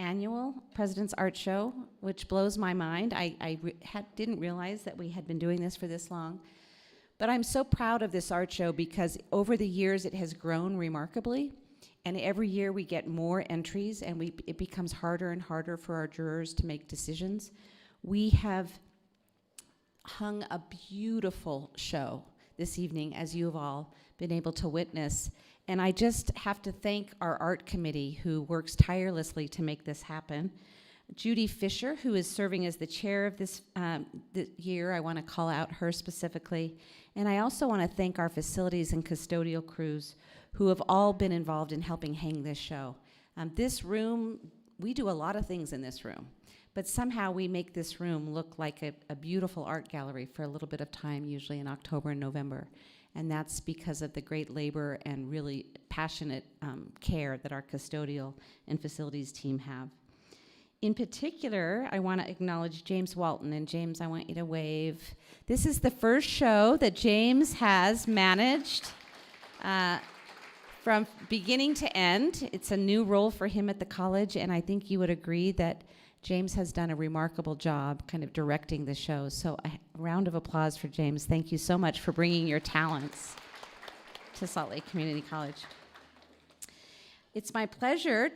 annual President's Art Show, which blows my mind. I didn't realize that we had been doing this for this long. But I'm so proud of this art show because over the years it has grown remarkably. And every year we get more entries and it becomes harder and harder for our jurors to make decisions. We have hung a beautiful show this evening, as you have all been able to witness. And I just have to thank our art committee who works tirelessly to make this happen. Judy Fisher, who is serving as the chair of this year, I want to call out her specifically. And I also want to thank our facilities and custodial crews who have all been involved in helping hang this show. This room, we do a lot of things in this room, but somehow we make this room look like a beautiful art gallery for a little bit of time, usually in October and November. And that's because of the great labor and really passionate care that our custodial and facilities team have. In particular, I want to acknowledge James Walton. And James, I want you to wave. This is the first show that James has managed from beginning to end. It's a new role for him at the college, and I think you would agree that James has done a remarkable job kind of directing the show. So a round of applause for James. Thank you so much for bringing your talents to Salt Lake Community College. It's my pleasure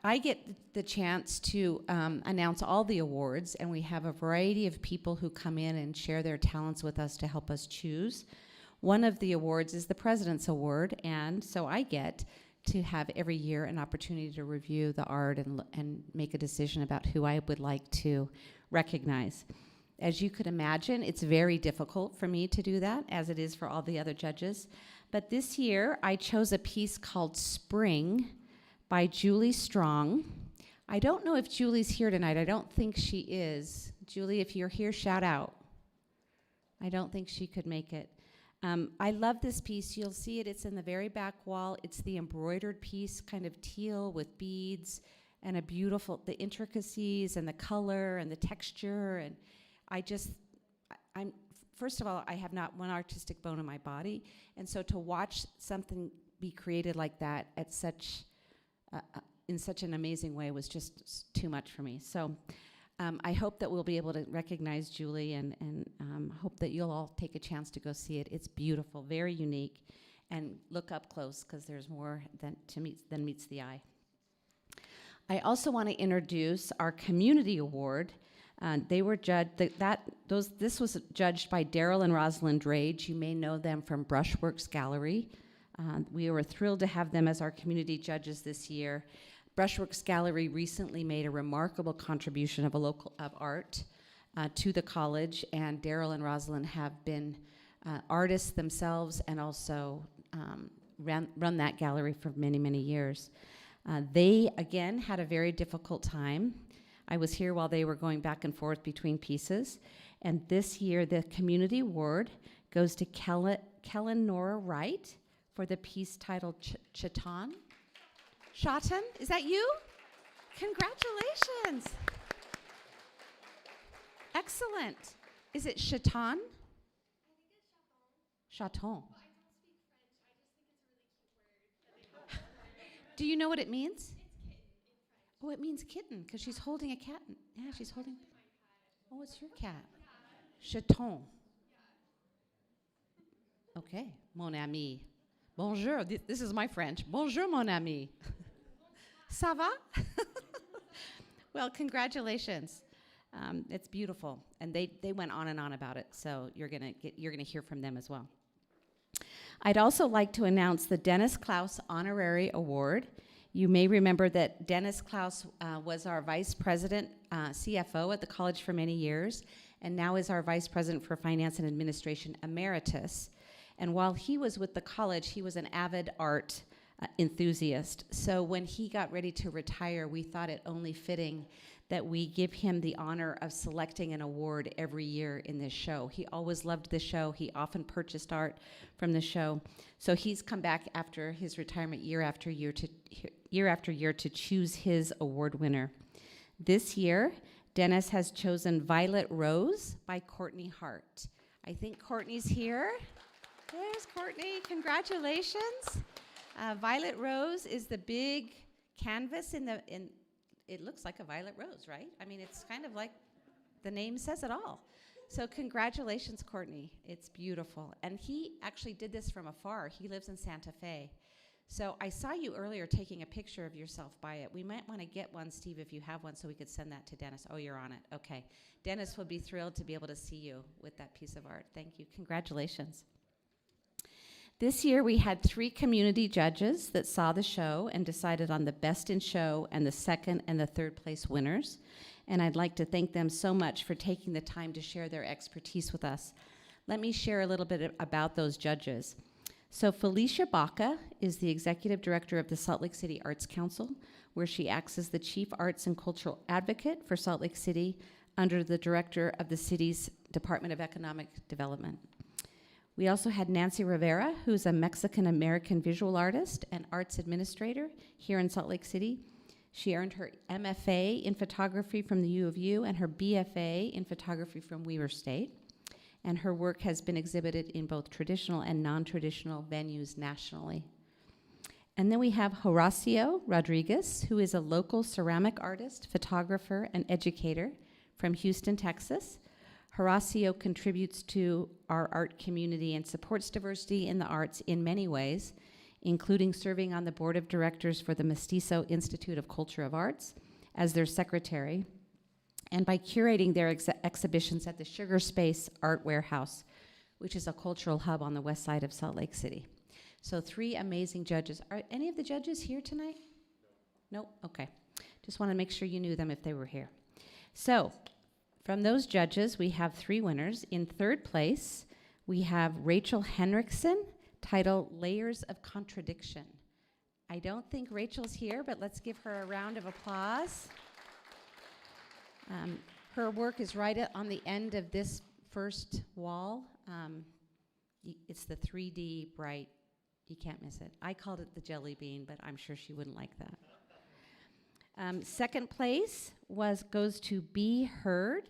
I get the chance to announce all the awards, and we have a variety of people who come in and share their talents with us to help us choose. One of the awards is the President's Award, and so I get to have every year an opportunity to review the art and make a decision about who I would like to recognize. As you could imagine, it's very difficult for me to do that, as it is for all the other judges. But this year, I chose a piece called Spring by Julie Strong. I don't know if Julie's here tonight. I don't think she is. Julie, if you're here, shout out. I don't think she could make it. I love this piece. You'll see it. It's in the very back wall. It's the embroidered piece, kind of teal with beads and the intricacies and the color and the texture. And first of all, I have not one artistic bone in my body. And so to watch something be created like that at in such an amazing way was just too much for me. So I hope that we'll be able to recognize Julie and hope that you'll all take a chance to go see it. It's beautiful, very unique, and look up close because there's more than meets the eye. I also want to introduce our Community Award. They were judged. This was judged by Daryl and Rosalind Drage. You may know them from Brushworks Gallery. We were thrilled to have them as our community judges this year. Brushworks Gallery recently made a remarkable contribution of art to the college, and Daryl and Rosalind have been artists themselves and also run that gallery for many, many years. They, again, had a very difficult time. I was here while they were going back and forth between pieces, and this year the Community Award goes to Kellen Nora Wright for the piece titled Chaton. Chaton, is that you? Congratulations. Excellent. Is it Chaton? Chaton. Well, I don't speak French. I just think it's a really cute word. Do you know what it means? It's kitten in French. Oh, it means kitten because she's holding a cat. Yeah, she's holding. Oh, it's your cat. Chaton. Okay, mon ami. Bonjour. This is my French. Bonjour, mon ami. Ça va? Well, congratulations. It's beautiful, and they went on and on about it. So you're gonna hear from them as well. I'd also like to announce the Dennis Klaus Honorary Award. You may remember that Dennis Klaus was our vice president, CFO at the college for many years, and now is our vice president for finance and administration emeritus. And while he was with the college, he was an avid art enthusiast. So when he got ready to retire, we thought it only fitting that we give him the honor of selecting an award every year in this show. He always loved the show. He often purchased art from the show. So he's come back after his retirement year after year to choose his award winner. This year, Dennis has chosen Violet Rose by Courtney Hart. I think Courtney's here. There's Courtney. Congratulations. Violet Rose is the big canvas in it looks like a violet rose, right? I mean, it's kind of like the name says it all. So congratulations, Courtney. It's beautiful. And he actually did this from afar. He lives in Santa Fe. So I saw you earlier taking a picture of yourself by it. We might want to get one, Steve, if you have one, so we could send that to Dennis. Oh, you're on it. Okay. Dennis would be thrilled to be able to see you with that piece of art. Thank you. Congratulations. This year, we had 3 community judges that saw the show and decided on the best in show and the second and the third place winners. And I'd like to thank them so much for taking the time to share their expertise with us. Let me share a little bit about those judges. So Felicia Baca is the executive director of the Salt Lake City Arts Council, where she acts as the chief arts and cultural advocate for Salt Lake City under the director of the city's Department of Economic Development. We also had Nancy Rivera, who's a Mexican-American visual artist and arts administrator here in Salt Lake City. She earned her MFA in photography from the U of U and her BFA in photography from Weber State. And her work has been exhibited in both traditional and non-traditional venues nationally. And then we have Horacio Rodriguez, who is a local ceramic artist, photographer, and educator from Houston, Texas. Horacio contributes to our art community and supports diversity in the arts in many ways, including serving on the board of directors for the Mestizo Institute of Culture of Arts as their secretary, and by curating their exhibitions at the Sugar Space Art Warehouse, which is a cultural hub on the west side of Salt Lake City. So 3 amazing judges. Are any of the judges here tonight? No? Okay. Just want to make sure you knew them if they were here. So from those judges, we have 3 winners. In third place, we have Rachel Henriksen, titled Layers of Contradiction. I don't think Rachel's here, but let's give her a round of applause. Her work is right on the end of this first wall. It's the 3D bright. You can't miss it. I called it the jelly bean, but I'm sure she wouldn't like that. Second place goes to B. Heard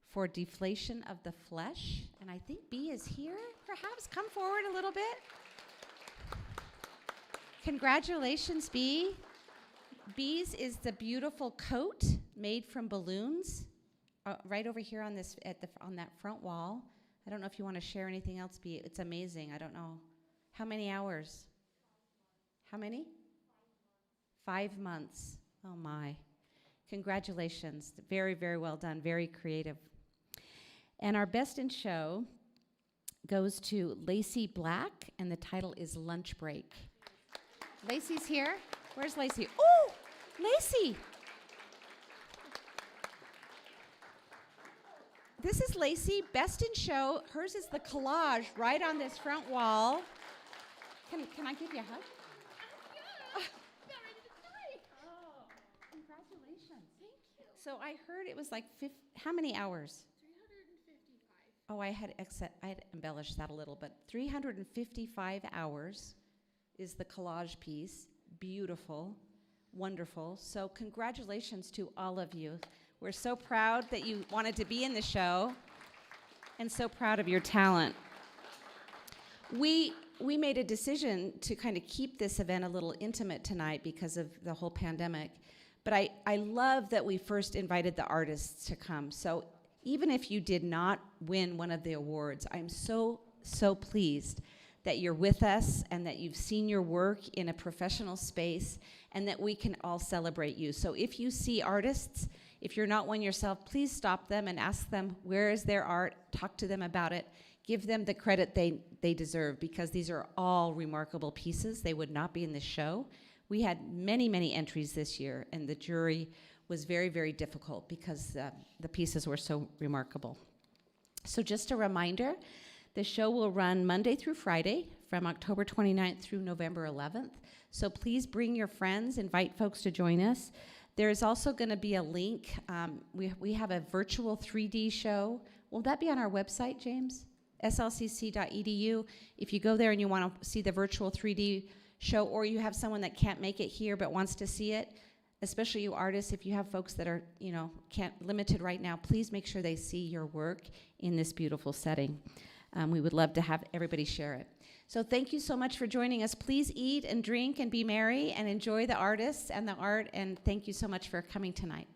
for Deflation of the Flesh. And I think B is here. Perhaps come forward a little bit. Congratulations, B. B's is the beautiful coat made from balloons, right over here on this on that front wall. I don't know if you want to share anything else, B. It's amazing. I don't know. How many hours? How many? 5 months. Oh my. Congratulations. Very, very well done. Very creative. And our best in show goes to Lacey Black, and the title is Lunch Break. Lacey's here. Where's Lacey? Oh, Lacey. This is Lacey, best in show. Hers is the collage right on this front wall. Can I give you a hug? Yeah. Not ready to die. Oh, congratulations. Thank you. So I heard it was like how many hours? 355. Oh, I had embellished that a little, but 355 hours is the collage piece. Beautiful, wonderful. So congratulations to all of you. We're so proud that you wanted to be in the show and so proud of your talent. We made a decision to kind of keep this event a little intimate tonight because of the whole pandemic. But I love that we first invited the artists to come. So even if you did not win one of the awards, I'm so, so pleased that you're with us and that you've seen your work in a professional space and that we can all celebrate you. So if you see artists, if you're not one yourself, please stop them and ask them where is their art, talk to them about it, give them the credit they deserve, because these are all remarkable pieces. They would not be in this show. We had many, many entries this year, and the jury was very, very difficult because the pieces were so remarkable. So just a reminder, the show will run Monday through Friday from October 29th through November 11th. So please bring your friends, invite folks to join us. There is also going to be a link. We have a virtual 3D show. Will that be on our website, James? slcc.edu. If you go there and you want to see the virtual 3D show, or you have someone that can't make it here but wants to see it, especially you artists, if you have folks that are, limited right now, please make sure they see your work in this beautiful setting. We would love to have everybody share it. So thank you so much for joining us. Please eat and drink and be merry and enjoy the artists and the art, and thank you so much for coming tonight.